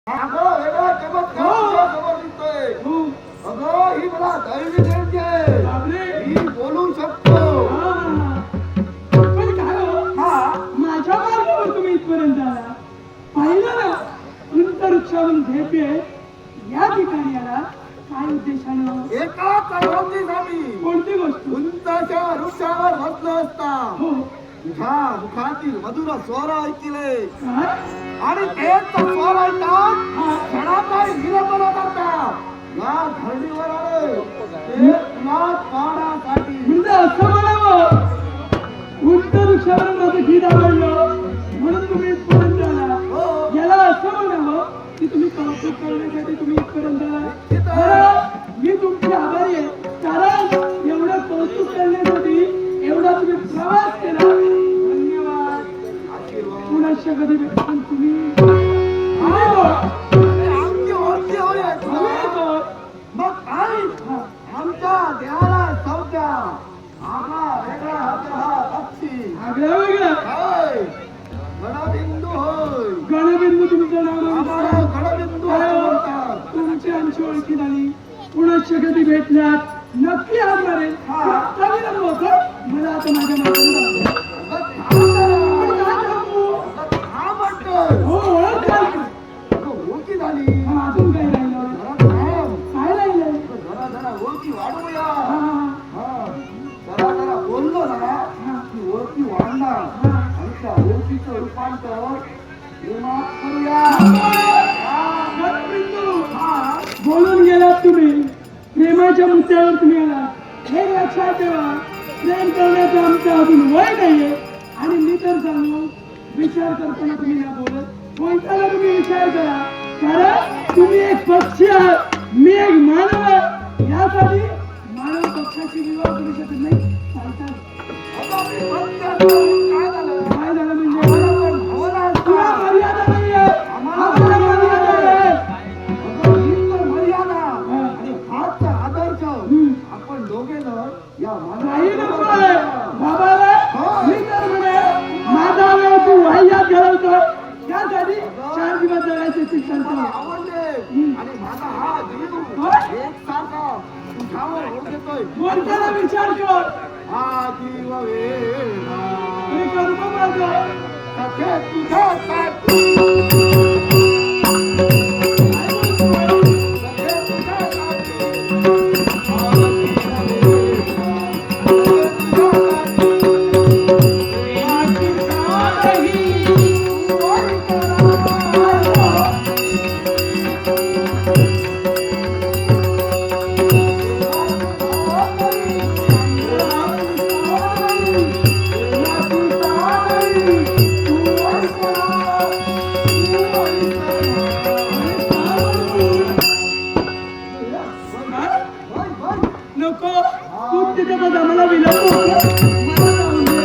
अगं वेगळा चमत्कार समोर दिसतोय. अगं ही मला दैवी देणगी आहे. ही बोलू शकतो. पण काय हो? माझ्या मार्गावर तुम्ही इथपर्यंत आला. पाहिलं ना, उंच वृक्षावरून ढेपे या ठिकाणी आला. काय उद्देशानं? एका कळवणीसाठी कोणती गोष्ट? उंचाच्या वृक्षावर बसलो असता हो. तुझ्या मुखातील मधुर स्वर ऐकले काय? आणि तेच स्वर ऐकतात क्षणाचा हिरपण करतात. या धरणीवर आले ते तुला पाहण्यासाठी. म्हणजे असं म्हणावं, उंच वृक्षावर माझं गीत आवडलं म्हणून तुम्ही इथपर्यंत आला. हो. याला असं म्हणावं की तुम्ही कौतुक करण्यासाठी तुम्ही इथपर्यंत आला. खरं मी तुमची आभारी आहे, कारण एवढं कौतुक करण्यासाठी एवढा तुम्ही प्रवास केला. धन्यवाद. पुनश्च कधी भेटून तुम्ही आमची ओळखी होईल. मग काय आमच्या देहाला सौख्या आम्हा वेगळा हा पक्षी आगळा वेगळा होय. गणबिंदू होय. गणबिंदू तुमचं नाव आम्हाला गणबिंदू असं म्हणतात. तुमची आमची ओळखी झाली. पुनश्च कधी भेटल्यात नक्की आणणार आहे. मला आता माझ्या मागे हा म्हणतोय. हो ओळख झाली. ओळखी झाली. अजून काही राहिलं? काय राहिलंय? जरा जरा ओळखी वाढवूया. हा. जरा जरा बोललो ना की ओळखी वाढणार. आणि त्या ओळखीचं रूपांतर प्रेमात करूया. गणबिंदू, बोलून गेलात तुम्ही. प्रेमाच्या मुद्द्यावर तुम्ही आला. हे लक्षात ठेवा, प्रेम करण्याचं आमचं अजून वय नाहीये. आणि मी तर सांगू, विचार करताना तुम्ही ना बोलत, बोलताना तुम्ही विचार करा. कारण तुम्ही एक पक्षी आहात, मी एक मानव आहे. यासाठी मानव पक्षाची विवाह करू शकत नाही. चालतात. काय झालं? काय झालं म्हणजे? तुला मर्यादा नाहीये. आम्हाला मर्यादा आहे. मर्यादा आणि हाच आदर्श आपण दोघे या काही नकोय बाबाला. मी तर म्हणे माझा वेळ तू वाह्यात घालवतो. त्यासाठी 4 दिवस जगायचे शिक्षण मला केलं. आवडले आणि माझा हा जीव एकसारखा तुझ्यावर होऊ देतोय. बोलताना विचार कर. हा जीव वेडा आणि कर्म माझं. सखे तुझ्यासाठी. नको तू तिथे बघ आम्हाला विलंब होतो. मला जाऊन दे.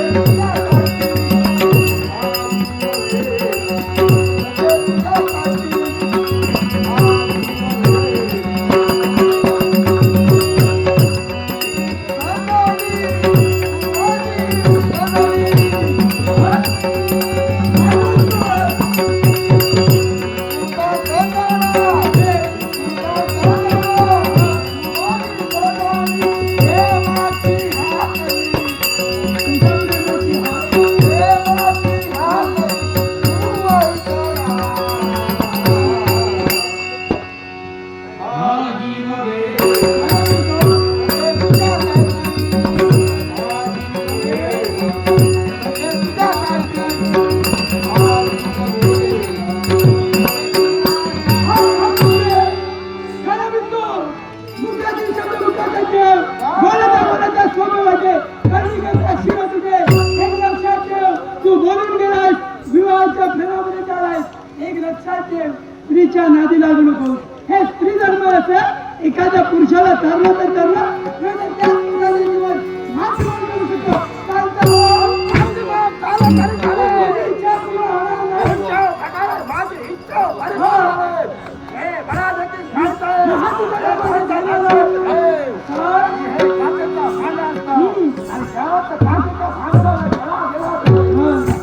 स्त्रीच्या नादी लागू नको. हे स्त्री धर्म असं एखाद्या पुरुषाला धरलं तर धरलं, नाही तर त्या पुरुषाला जीवन हात जोडून करू शकतो. चालतं हो. इच्छा पूर्ण होणार नाही. माझी इच्छा भरी झाली. हे बडा देखील सांगतोय. हात उचलला पाहिजे, चालणार नाही. हे काचेचा भांडा असतं. आणि शेवटचं काचेचं भांडं घरात गेलं.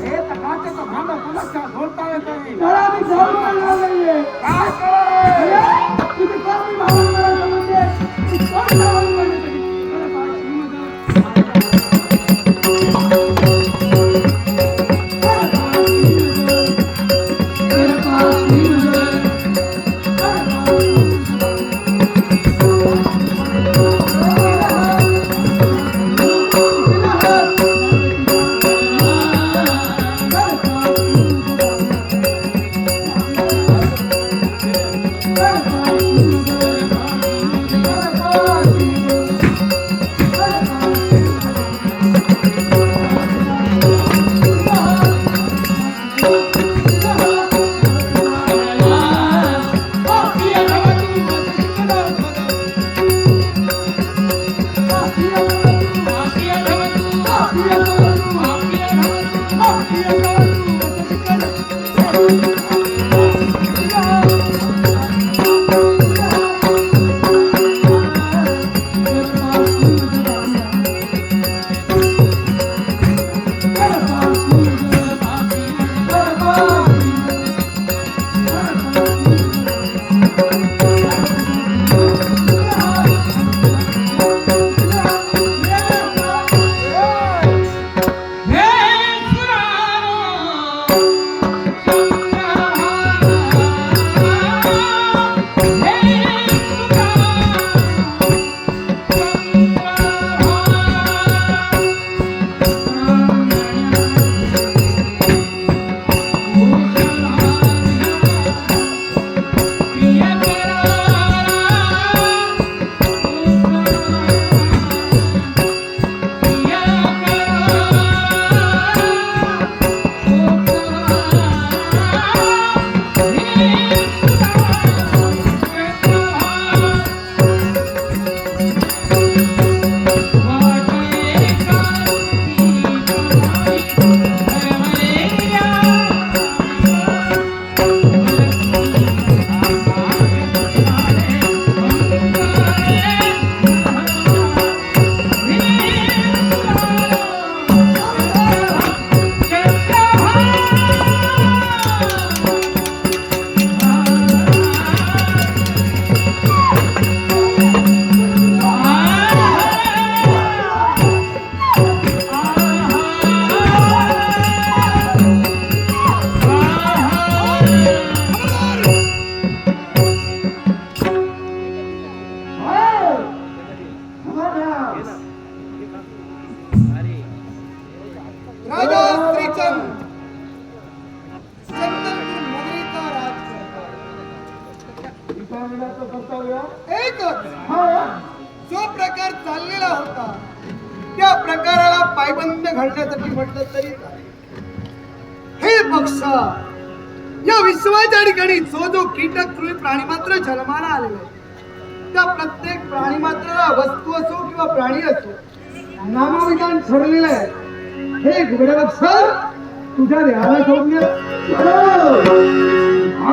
हे तर काचेचं भांडं कुणाच्या झोडता येत नाही. त्याला आम्ही जाऊन करणार नाहीये. काय विचारण्याचं कर्तव्य एकच हा जो प्रकार चाललेला होता त्या प्रकाराला पायबंद घालण्यासाठी म्हटलं तरी चालेल. हे पक्ष या विश्वाच्या ठिकाणी जो कीटक कृमी प्राणी मात्र जन्माला आलेला आहे त्या प्रत्येक प्राणी मात्राला वस्तू असो किंवा प्राणी असो नामविधान ठरलेलं आहे. हे घुगडे बघ सर तुझ्या देहाला सोडण्यात